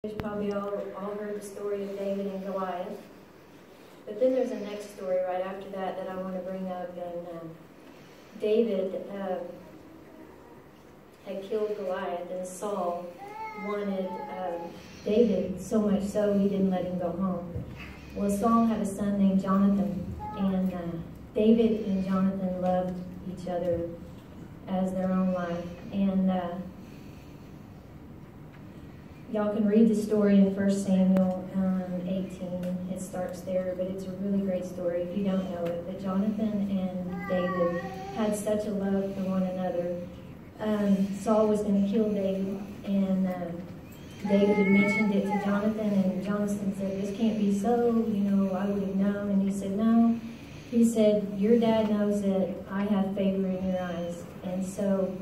You've probably all heard the story of David and Goliath. But then there's a next story right after that I want to bring up. And David had killed Goliath, and Saul wanted David so much so he didn't let him go home. Well, Saul had a son named Jonathan, and David and Jonathan loved each other as their own life. And y'all can read the story in 1 Samuel 18. It starts there, but it's a really great story if you don't know it. But Jonathan and David had such a love for one another. Saul was going to kill David, and David had mentioned it to Jonathan, and Jonathan said, "This can't be so, I would have known." And he said, "No." He said, "Your dad knows that I have favor in your eyes." And so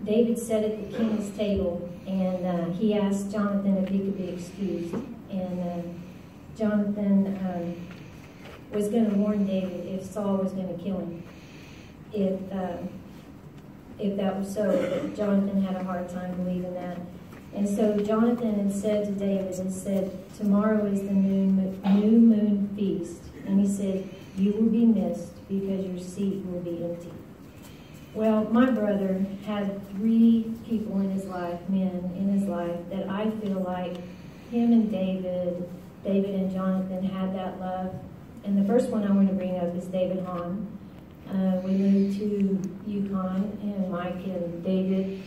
David sat at the king's table, and he asked Jonathan if he could be excused. And Jonathan was going to warn David if Saul was going to kill him, if that was so. But Jonathan had a hard time believing that. And so Jonathan had said to David, and said, "Tomorrow is the new moon feast." And he said, "You will be missed because your seat will be empty." Well, my brother had 3 people in his life, men in his life, that I feel like him and David and Jonathan had that love. And the first one I want to bring up is David Hahn. We moved to Yukon, and Mike and David,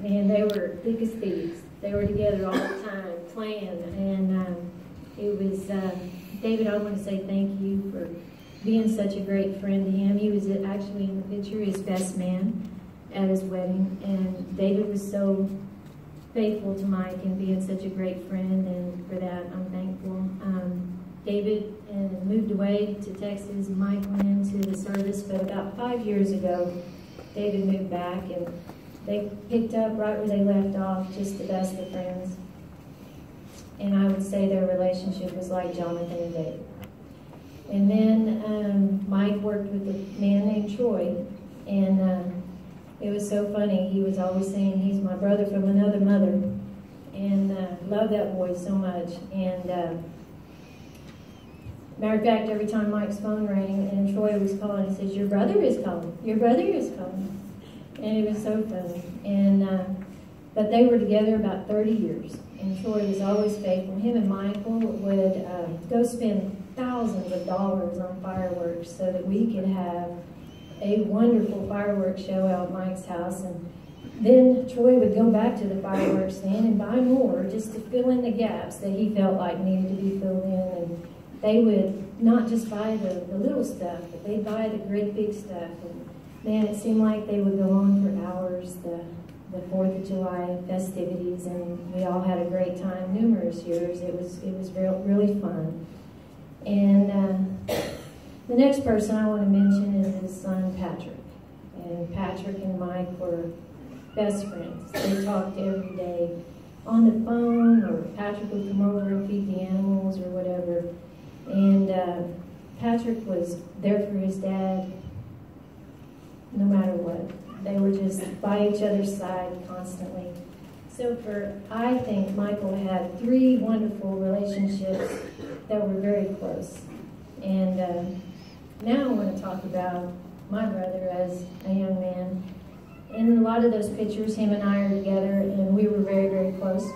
man, they were thick as thieves. They were together all the time, playing. And it was, David, I want to say thank you for being such a great friend to him. He was actually in the picture his best man at his wedding. And David was so faithful to Mike and being such a great friend, and for that I'm thankful. David moved away to Texas. Mike went into the service, but about 5 years ago, David moved back, and they picked up right where they left off, just the best of friends. And I would say their relationship was like Jonathan and David. And then Mike worked with a man named Troy, and it was so funny. He was always saying, "He's my brother from another mother," and loved that boy so much. And matter of fact, every time Mike's phone rang and Troy was calling, he says, "Your brother is calling. Your brother is calling." And it was so funny. And but they were together about 30 years, and Troy was always faithful. Him and Michael would go spend thousands of dollars on fireworks so that we could have a wonderful fireworks show out at Mike's house. And then Troy would go back to the fireworks stand and buy more just to fill in the gaps that he felt like needed to be filled in. And they would not just buy the little stuff, but they'd buy the great big stuff. And man, it seemed like they would go on for hours, the 4th of July festivities, and we all had a great time numerous years. It was really fun. And the next person I want to mention is his son, Patrick. And Patrick and Mike were best friends. They talked every day on the phone, or Patrick would come over and feed the animals or whatever. And Patrick was there for his dad no matter what. They were just by each other's side constantly. So I think Michael had 3 wonderful relationships that were very close. And now I want to talk about my brother as a young man. In a lot of those pictures, him and I are together, and we were very, very close.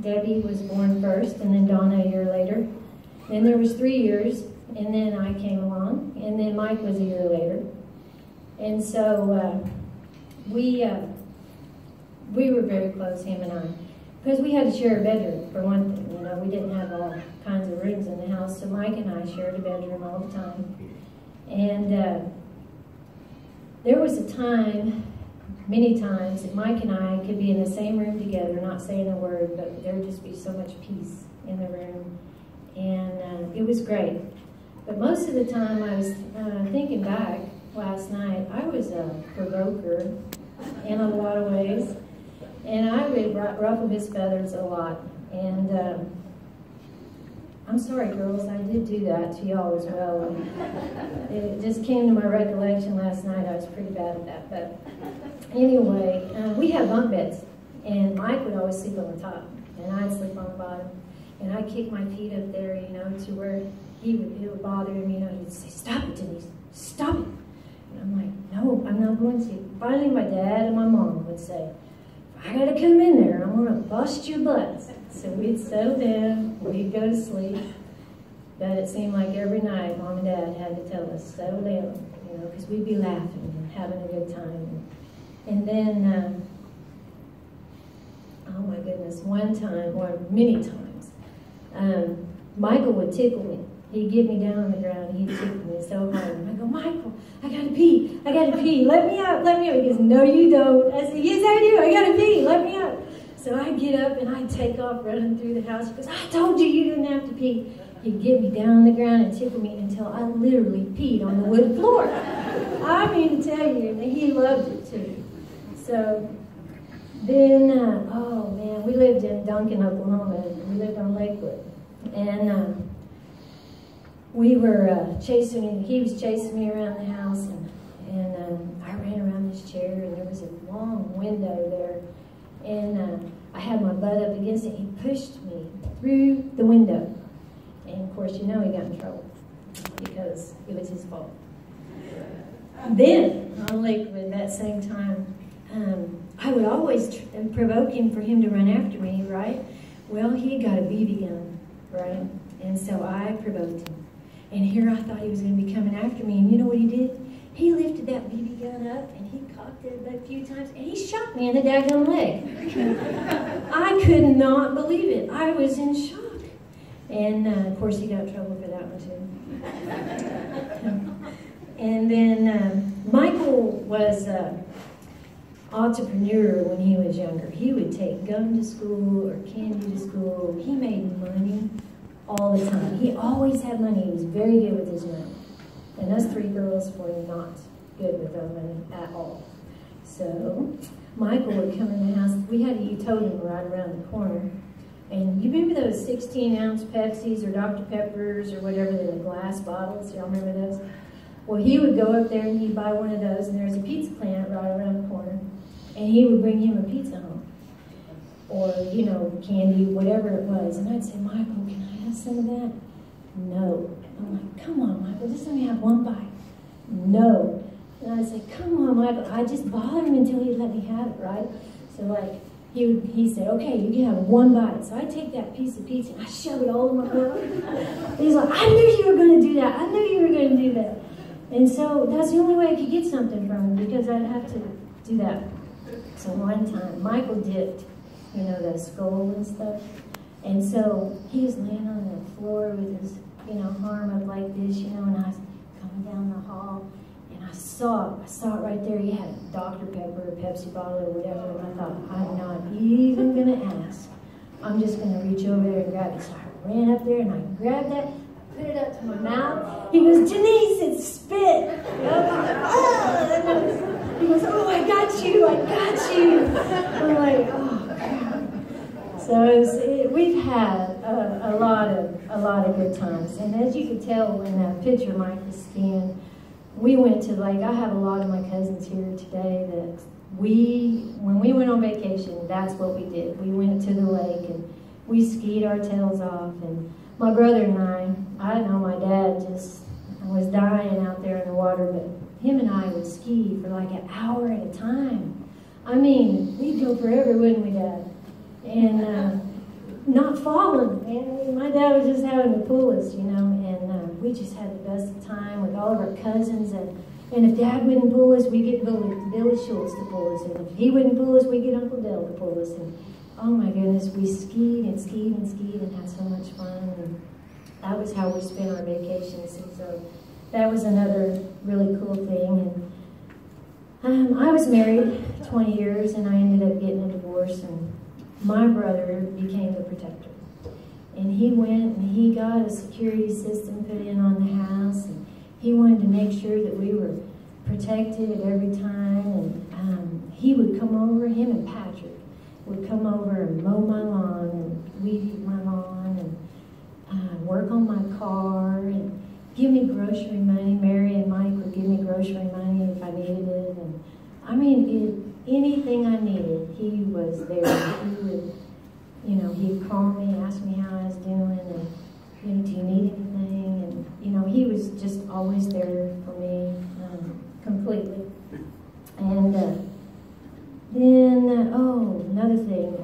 Debbie was born first, and then Donna a year later. Then there was 3 years, and then I came along, and then Mike was a year later. And so we were very close, him and I, because we had to share a bedroom, for one thing. We didn't have all kinds of rooms in the house, so Mike and I shared a bedroom all the time. And there was a time, many times, that Mike and I could be in the same room together, not saying a word, but there would just be so much peace in the room. And it was great. But most of the time, I was thinking back last night, I was a provoker in a lot of ways. And I would ruffle his feathers a lot. And I'm sorry, girls, I did do that to y'all as well. It just came to my recollection last night. I was pretty bad at that. But anyway, we had bunk beds. And Mike would always sleep on the top. and I'd sleep on the bottom. And I'd kick my feet up there, you know, to where it would bother him, you know. He'd say, "Stop it, Denise, stop it." And I'm like, "No, I'm not going to." Finally, my dad and my mom would say, "I gotta come in there, I'm gonna bust your butt." So we'd settle down, we'd go to sleep. But it seemed like every night, Mom and Dad had to tell us, "Settle down," you know, because we'd be laughing and having a good time. And then, oh my goodness, one time, or many times, Michael would tickle me. He'd get me down on the ground, he'd tickle me so hard. And I go, "Michael, I gotta pee, I gotta pee, let me out, let me out." He goes, "No, you don't." I said, "Yes, I do, I gotta pee, let me out." So I'd get up and I'd take off running through the house. He goes, "I told you you didn't have to pee." He'd get me down on the ground and tickle me until I literally peed on the wood floor. I mean to tell you, and he loved it too. So then, oh man, we lived in Duncan, Oklahoma. We lived on Lakewood. And we were chasing him. He was chasing me around the house, and I ran around this chair, and there was a long window there. And I had my butt up against it. He pushed me through the window. And of course, you know he got in trouble because it was his fault. Then, on Lakewood, that same time, I would always provoke him for him to run after me, right? Well, he got a BB gun, right? And so I provoked him. And here I thought he was going to be coming after me. And you know what he did? He lifted that BB gun up and he cocked it a few times and he shot me in the daggone leg. I could not believe it. I was in shock. And of course he got in trouble for that one too. And then Michael was an entrepreneur when he was younger. He would take gum to school or candy to school. He made money all the time. He always had money. He was very good with his money. And us three girls were not good with our money at all. So Michael would come in the house. We had a Utotem right around the corner. And you remember those 16-ounce Pepsis or Dr. Peppers or whatever, in the glass bottles? Y'all remember those? Well, he would go up there and he'd buy one of those, and there's a pizza plant right around the corner. And he would bring him a pizza home. Or, you know, candy, whatever it was. And I'd say, "Michael, can I have some of that?" "No." I'm like, "Come on, Michael, just let me have one bite." "No." And I'd say, "Come on, Michael." I just bothered him until he'd let me have it, right? So like, he said, "Okay, you can have one bite." So I take that piece of pizza and I shove it all in my mouth. He's like, "I knew you were going to do that. I knew you were going to do that." And so that's the only way I could get something from him, because I'd have to do that. So one time, Michael dipped, you know, the skull and stuff. And so he was laying on the floor with his, you know, arm up like this, you know, and I was coming down the hall. And I saw it right there. He had a Dr. Pepper, a Pepsi bottle, or whatever. And I thought, I'm not even going to ask. I'm just going to reach over there and grab it. So I ran up there and I grabbed that, put it up to my mouth. He goes, "Denise, it's spit." He goes, "Oh, I got you, I got you." I'm like, oh, God. So we've had a lot of good times. And as you could tell when that picture Mike was scanning, we went to, like, I have a lot of my cousins here today that when we went on vacation, that's what we did. We went to the lake and we skied our tails off. And my brother and I know my dad just was dying out there in the water, but him and I would ski for like an hour at a time. I mean, we'd go forever, wouldn't we, Dad? And not falling. And my dad was just having to pull us, you know, and we just had the best time with all of our cousins. And if Dad wouldn't pull us, we'd get Billy Schultz to pull us. And if he wouldn't pull us, we'd get Uncle Dale to pull us. And oh my goodness, we skied and skied and skied and had so much fun. And that was how we spent our vacations. And so that was another really cool thing. And I was married 20 years, and I ended up getting a divorce. And my brother became the protector. And he went and he got a security system put in on the house. And he wanted to make sure that we were protected at every time. And he would come over, him and Patrick would come over and mow my lawn and weed eat my lawn and work on my car and give me grocery money. Mary and Mike would give me grocery money if I needed it. And I mean, anything I needed, he was there. He would you know, he'd call me, ask me how I was doing, and, you know, do you need anything? And, you know, he was just always there for me, completely. And then, oh, another thing,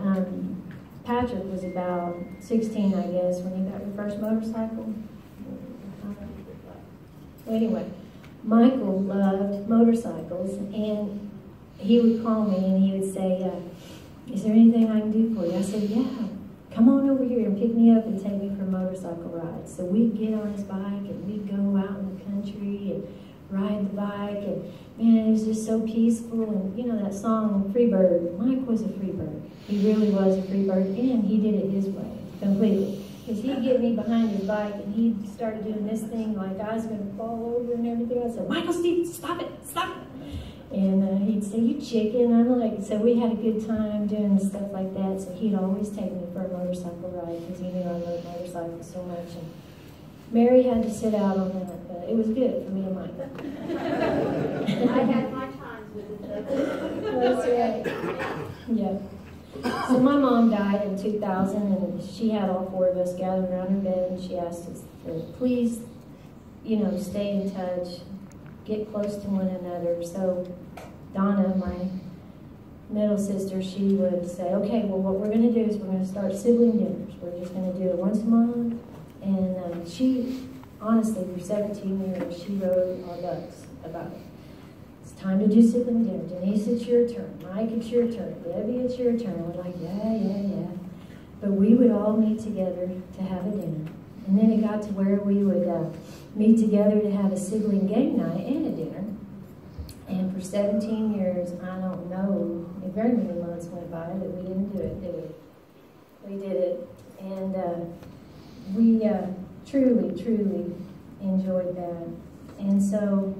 Patrick was about 16, I guess, when he got your first motorcycle. Well, anyway, Michael loved motorcycles, and he would call me and he would say, is there anything I can do for you? I said, yeah, come on over here and pick me up and take me for motorcycle rides. So we'd get on his bike and we'd go out in the country and ride the bike, and man, it was just so peaceful. And you know that song, Freebird, Mike was a free bird. He really was a free bird, and he did it his way, completely. Because he'd get me behind his bike and he'd start doing this thing like I was going to fall over and everything. I said, Michael, Steve, stop it, stop it. And he'd say, you chicken. I'm like, so we had a good time doing stuff like that. So he'd always take me for a motorcycle ride because he knew I loved motorcycles so much. And Mary had to sit out on that, but it was good for me and Mike. I had my times with it. That's right. Yeah. So my mom died in 2000, and she had all four of us gathered around her bed, and she asked us to please, you know, stay in touch, get close to one another. So Donna, my middle sister, she would say, okay, well, what we're going to do is we're going to start sibling dinners. We're just going to do it once a month. And she, honestly, for 17 years, she wrote our books about it. It's time to do sibling dinner. Denise, it's your turn. Mike, it's your turn. Debbie, it's your turn. We're like, yeah. But we would all meet together to have a dinner. And then it got to where we would meet together to have a sibling game night and a dinner. And for 17 years, I don't know, very many months went by that we didn't do it, did we? We did it. And we truly enjoyed that. And so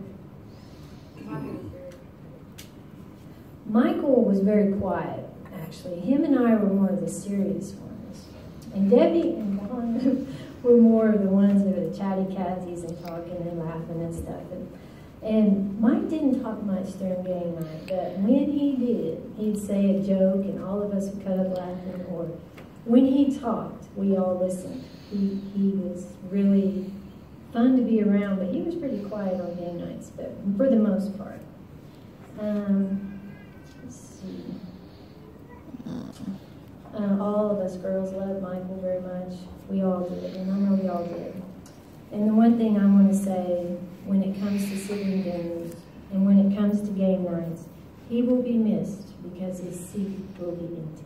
Michael was very quiet, actually. Him and I were more of the serious ones. And Debbie and Don were more of the ones that were the chatty Cathy's and talking and laughing and stuff. And Mike didn't talk much during game night, but when he did, he'd say a joke and all of us would cut up laughing. Or when he talked, we all listened. He was really fun to be around, but he was pretty quiet on game nights, but for the most part. Let's see. All of us girls loved Michael very much. We all did, and I know we all did. And the one thing I want to say, when it comes to sibling dinners and when it comes to game nights, he will be missed because his seat will be empty.